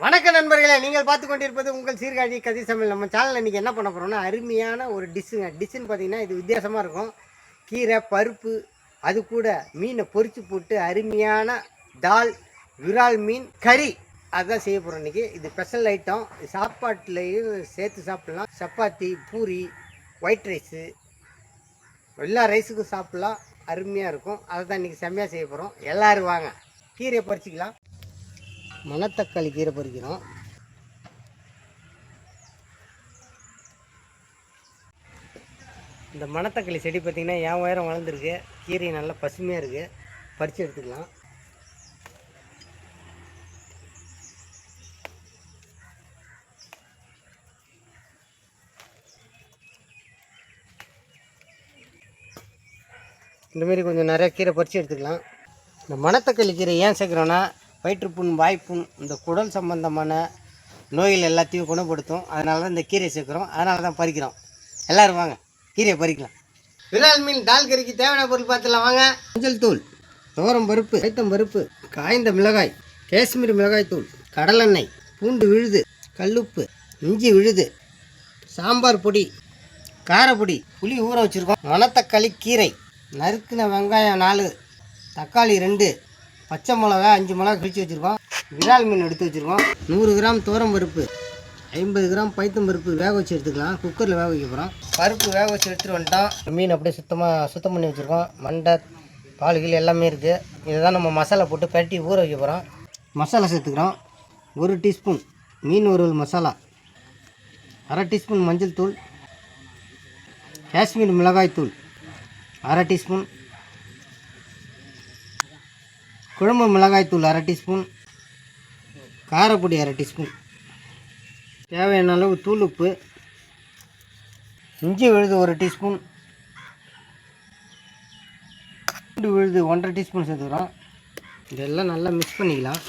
வணக்க நண்பர்களே, நீங்கள் பார்த்து கொண்டிருப்பது உங்கள் சீர்காழி கதை சமையல். நம்ம சேனலில் இன்றைக்கி என்ன பண்ண போகிறோம்னா, அருமையான ஒரு டிஷ்ஷுன்னு பார்த்தீங்கன்னா இது வித்தியாசமாக இருக்கும். கீரை பருப்பு அது கூட மீனை பொரித்து போட்டு அருமையான தால் விரால் மீன் கறி அதுதான் செய்ய போகிறோம் இன்றைக்கி. இது ஸ்பெஷல் ஐட்டம். சாப்பாட்டுலேயும் சேர்த்து சாப்பிட்லாம். சப்பாத்தி, பூரி, ஒயிட் ரைஸு எல்லா ரைஸுக்கும் சாப்பிட்லாம். அருமையாக இருக்கும். அதை தான் இன்றைக்கி செம்மையாக செய்ய போகிறோம். எல்லோரும் வாங்க கீரையை பறிச்சிக்கலாம். மணத்தக்காளி கீரை பறிக்கிறோம். இந்த மணத்தக்காளி செடி பார்த்திங்கன்னா என் உயரம் வளர்ந்துருக்கு. கீரை நல்லா பசுமையாக இருக்குது. பறித்து எடுத்துக்கலாம். இந்தமாரி கொஞ்சம் நிறைய கீரை பறித்து எடுத்துக்கலாம். இந்த மணத்தக்காளி கீரை ஏன் சேர்க்குறோன்னா, வயிற்றுப்புண், வாய்ப்புண், இந்த குடல் சம்பந்தமான நோய்கள் எல்லாத்தையும் குணப்படுத்தும். அதனால தான் இந்த கீரையை சேர்க்குறோம். அதனால தான் பறிக்கிறோம். எல்லோரும் வாங்க கீரையை பறிக்கலாம். விரால் மீன் தால் கறிக்கு தேவையான பொருள் பார்த்துலாம் வாங்க. மஞ்சள் தூள், துவரம் பருப்பு, வைத்தம் பருப்பு, காய்ந்த மிளகாய், காஷ்மீர் மிளகாய் தூள், கடலெண்ணெய், பூண்டு விழுது, கல்லுப்பு, இஞ்சி விழுது, சாம்பார் பொடி, காரப்பொடி, புளி ஊற வச்சுருக்கோம். மணத்தக்காளி கீரை, நறுக்கின வெங்காயம் 4, தக்காளி 2, பச்சை மிளகா 5 மிளகா கிழிச்சு வச்சுருக்கோம். விரால் மீன் எடுத்து வச்சுருக்கோம். 100 கிராம் துவரம் பருப்பு, 50 கிராம் பைத்தம் பருப்பு வேக வச்சு எடுத்துக்கலாம். குக்கரில் வேக வைக்க போகிறோம். பருப்பு வேக வச்சு எடுத்துகிட்டு வந்துட்டோம். மீன் அப்படியே சுத்தம் பண்ணி வச்சுருக்கோம். மண்டை பால்கள் எல்லாமே இருக்குது. இதை தான் நம்ம மசாலா போட்டு பரட்டி ஊற வைக்க போகிறோம். மசாலா சேர்த்துக்கிறோம். 1 டீஸ்பூன் மீன் வறுவல் மசாலா, 1/2 டீஸ்பூன் மஞ்சள் தூள், காஷ்மீர் மிளகாய் தூள் 1/2 டீஸ்பூன், குழம்பு மிளகாய் தூள் 1/2 டீஸ்பூன், காரப்பொடி 1/2 டீஸ்பூன், தேவையான அளவு தூள் உப்பு, இஞ்சி விழுது 1 டீஸ்பூன், பூண்டு விழுது 1/2 டீஸ்பூன் சேர்த்துக்கிறோம். இதெல்லாம் நல்லா மிக்ஸ் பண்ணிக்கலாம்.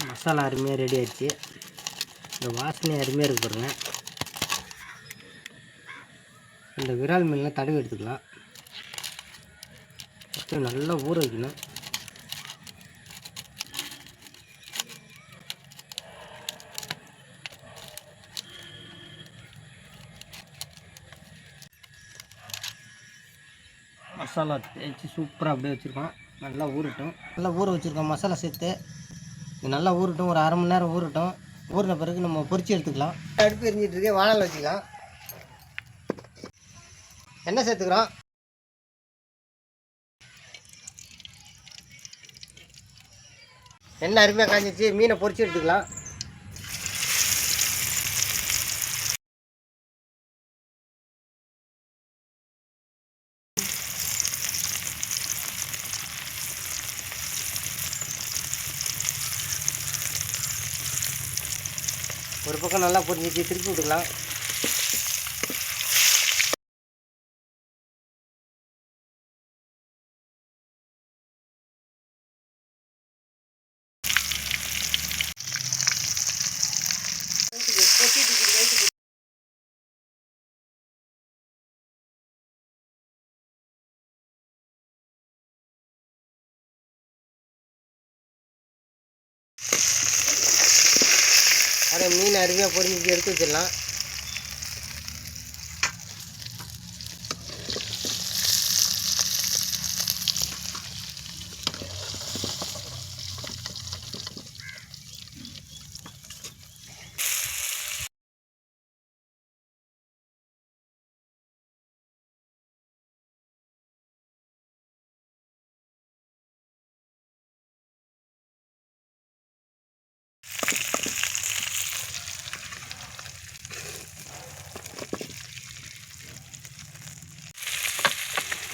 மசாலா அருமையாக ரெடி ஆகிடுச்சு. இந்த வாசனை அருமையாக இருக்கு பாருங்க. இந்த விரால் மீன்லாம் தடவி எடுத்துக்கலாம். ஃபஸ்ட்டு நல்லா ஊற வைக்கணும். மசாலா தேய்ச்சி சூப்பராக அப்படியே வச்சுருக்கோம். நல்லா ஊறட்டும். நல்லா ஊற வச்சுருக்கோம். மசாலா சேர்த்து இது நல்லா ஊறட்டும். ஒரு 1/2 மணி நேரம் ஊறட்டும். ஊறின பிறகு நம்ம பொரிச்சு எடுத்துக்கலாம். அடுப்பு எரிஞ்சிட்டு இருக்கேன். வானல் வச்சுக்கலாம். எண்ணெய் சேர்த்துக்கிறோம். எண்ணெய் அருமையாக காஞ்சிச்சு. மீனை பொரிச்சு எடுத்துக்கலாம். ஒரு பக்கம் நல்லா பொரிஞ்சிச்சு. திருப்பி விட்டுக்கலாம். அதை மீன் அருமையாக பொரிஞ்சிச்சு எடுத்து வச்சிடலாம்.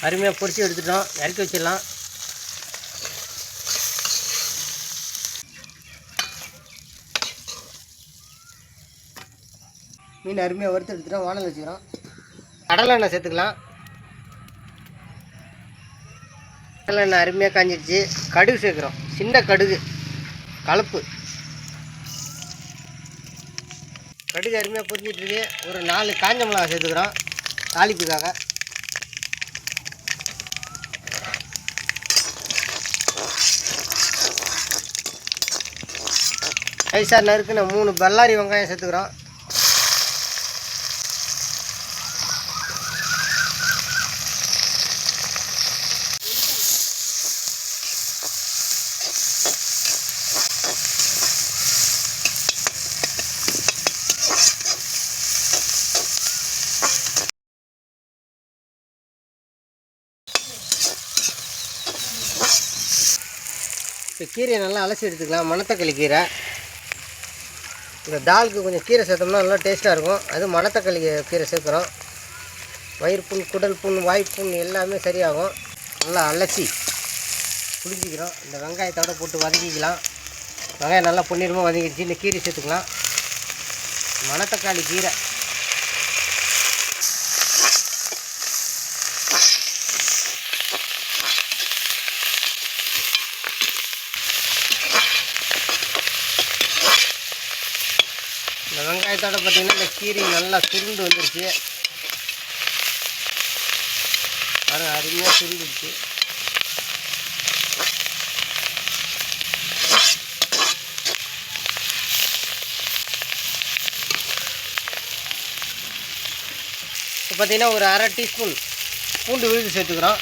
அருமையாக பொரிச்சு எடுத்துட்டோம். இறக்கி வச்சிடலாம். மீன் அருமையாக வறுத்து எடுத்துட்டோம். வானல் வச்சுக்கிறோம். கடலை எண்ணெய் சேர்த்துக்கலாம். எண்ணெய் அருமையாக காஞ்சிடுச்சு. கடுகு சேர்க்குறோம், சின்ன கடுகு கலப்பு. கடுகு அருமையாக பொரிஞ்சிட்ருக்கு. ஒரு 4 காஞ்ச மிளகா சேர்த்துக்கிறோம் தாளிப்புக்காக. ஐசார் நறுக்குன்னு 3 பல்லாரி வெங்காயம் சேர்த்துக்கிறோம். இப்போ கீரையை நல்லா அலசி எடுத்துக்கலாம். மணத்தக்காளி கீரை. இந்த தாலுக்கு கொஞ்சம் கீரை சேர்த்தோம்னா நல்லா டேஸ்ட்டாக இருக்கும். அது மணத்தக்காளி கீரை சேர்க்குறோம். வயிறு புண், குடல் புண், வாய்ப்புண் எல்லாமே சரியாகும். நல்லா அலசி புளிஞ்சிக்கிறோம். இந்த வெங்காயத்தோடு போட்டு வதக்கிக்கலாம். வெங்காயம் நல்லா பொன்னிறமாக வதங்கிடுச்சு. இந்த கீரை சேர்த்துக்கலாம். மணத்தக்காளி கீரை இந்த வெங்காயத்தோட பார்த்திங்கன்னா இந்த கீரை நல்லா சுருண்டு வந்துருச்சு. அருமையாக சுருண்டுடுச்சு. இப்போ பார்த்திங்கன்னா ஒரு 1/2 டீஸ்பூன் பூண்டு விழுது சேர்த்துக்கிறோம்.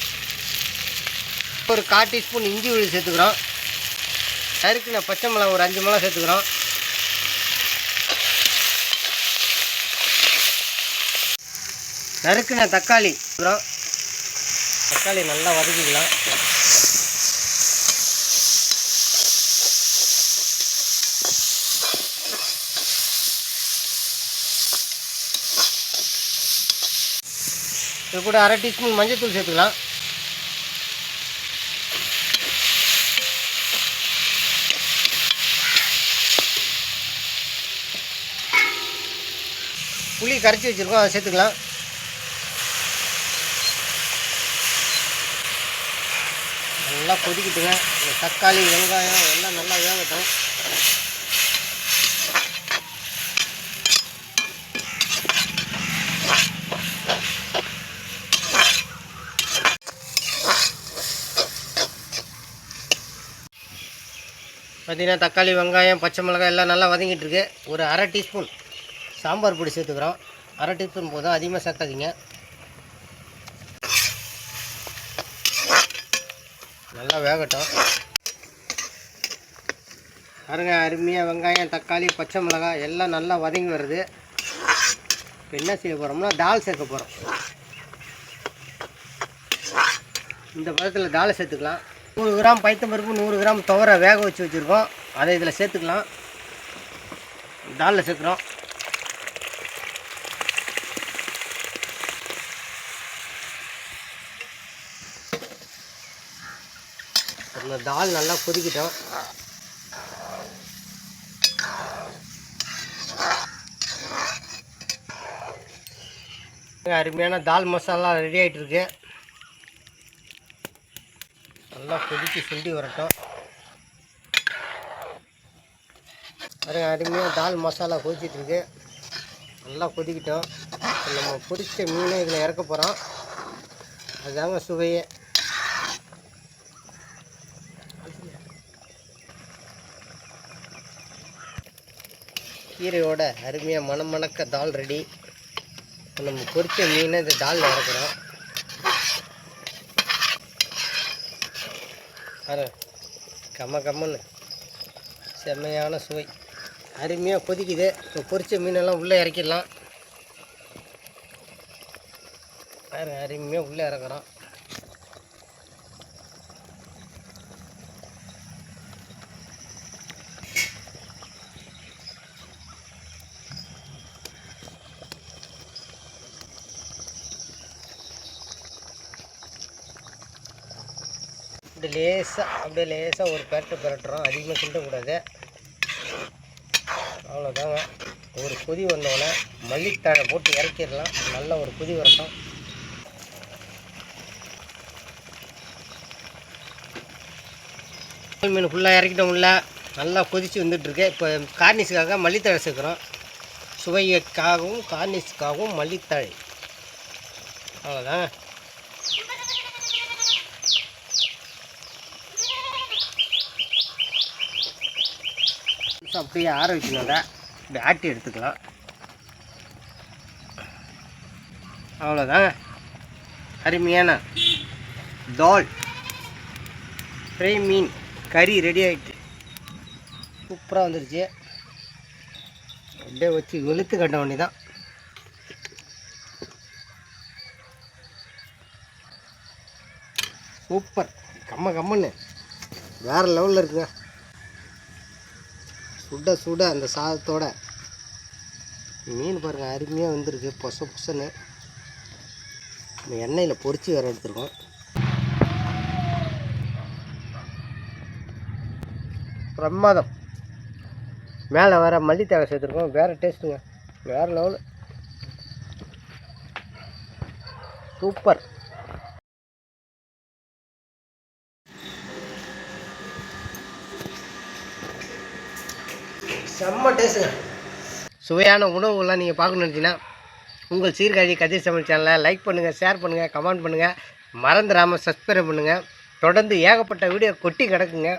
ஒரு 1/4 டீஸ்பூன் இஞ்சி விழுது சேர்த்துக்கிறோம். நறுக்குன பச்சை மிளகா ஒரு 5 மிளகா சேர்த்துக்கிறோம். நறுக்குன தக்காளி தக்காளி நல்லா வதக்கிக்கலாம். இது கூட 1/2 டீஸ்பூன் மஞ்சள் சேர்த்துக்கலாம். புளி கரைச்சி வச்சுருக்கோம், அதை சேர்த்துக்கலாம். நல்லா கொதிக்கிட்டுங்க. இந்த தக்காளி வெங்காயம் எல்லாம் நல்லா வேகட்டும். பார்த்திங்கன்னா தக்காளி வெங்காயம் பச்சை மிளகாய் எல்லாம் நல்லா வதங்கிட்டுருக்கு. ஒரு 1/2 டீஸ்பூன் சாம்பார் பொடி சேர்த்துக்கிறோம். 1/2 டீஸ்பூன் போதும், அதிகமாக சேர்க்காதீங்க. நல்லா வேகட்டும். பாருங்க, அருமையாக வெங்காயம் தக்காளி பச்சை மிளகாய் எல்லாம் நல்லா வதங்கி வருது. இப்போ என்ன செய்ய போகிறோம்னா தால் சேர்க்க போகிறோம். இந்த பதத்தில் தாலை சேர்த்துக்கலாம். 100 கிராம் பைத்தம்பருப்பு, 100 கிராம் துவரை வேக வச்சு வச்சுருக்கோம். அதை இதில் சேர்த்துக்கலாம். தாலில் சேர்க்குறோம். இந்த தால் நல்லா கொதிக்கிட்டோம். அருமையான தால் மசாலா ரெடி ஆகிட்டுருக்கு. நல்லா கொதித்து சுண்டி வரட்டும். பாருங்க, அருமையாக தால் மசாலா கொதிச்சிட்ருக்கு. நல்லா கொதிக்கிட்டோம். நம்ம பொரிச்ச மீனை இதில் இறக்க போகிறோம். அதுதாங்க சுவையே. கீரையோட அருமையாக மணக்க தால் ரெடி. நம்ம பொரிச்ச மீனை இந்த தாலில் இறக்குறோம். கம்மன்னு செம்மையான சுவை. அருமையாக கொதிக்குது. இப்போ பொரிச்ச மீனெல்லாம் உள்ளே இறக்கிடலாம். அருமையாக உள்ளே இறக்குறோம். அப்படியே லேசாக ஒரு பெரட்டுறோம். அதிகமாக கிண்டக்கூடாது. அவ்வளோதாங்க. ஒரு கொதி வந்தோடனே மல்லித்தழை போட்டு இறக்கிடலாம். நல்ல ஒரு கொதி வரட்டும். மீன் ஃபுல்லாக இறக்கிட்டோம். உள்ள நல்லா கொதித்து வந்துட்டுருக்கு. இப்போ கார்னிஷுக்காக மல்லித்தழை சேர்க்குறோம். சுவைக்காகவும் கார்னிஷுக்காகவும் மல்லித்தழை. அவ்வளோதாங்க. அப்படியே ஆற வைக்கணும்டா. இப்படி ஆட்டி எடுத்துக்கலாம். அவ்வளோதாங்க. அருமையான தால் ஃப்ரை மீன் கறி ரெடி ஆகிட்டு சூப்பராக வந்துடுச்சு. அப்படியே வச்சு வெளுத்து கட்ட வேண்டியதான். சூப்பர், கம்மன்னு வேறு லெவலில் இருக்குங்க. சுட சுட அந்த சாதத்தோட மீன் பாருங்கள், அருமையாக வந்துருக்கு. பொசன்னு இந்த எண்ணெயில் பொரித்து வேறு எடுத்துருக்கோம். பிரமாதம். மேலே வேறு மல்லித்தழை சேர்த்துருக்கோம். வேறு டேஸ்ட்டுங்க, வேறு லெவலு. சூப்பர். செம்ம டேஸ்ட்டுங்க. சுவையான உணவுகள்லாம் நீங்கள் பார்க்கணுன்னு நினச்சிங்கன்னா உங்கள் சீர்காழி கதிர் சமையல் சேனலை லைக் பண்ணுங்கள், ஷேர் பண்ணுங்கள், கமெண்ட் பண்ணுங்கள். மறந்துடாமல் சப்ஸ்கிரைப் பண்ணுங்கள். தொடர்ந்து ஏகப்பட்ட வீடியோ கொட்டி கிடக்குங்க.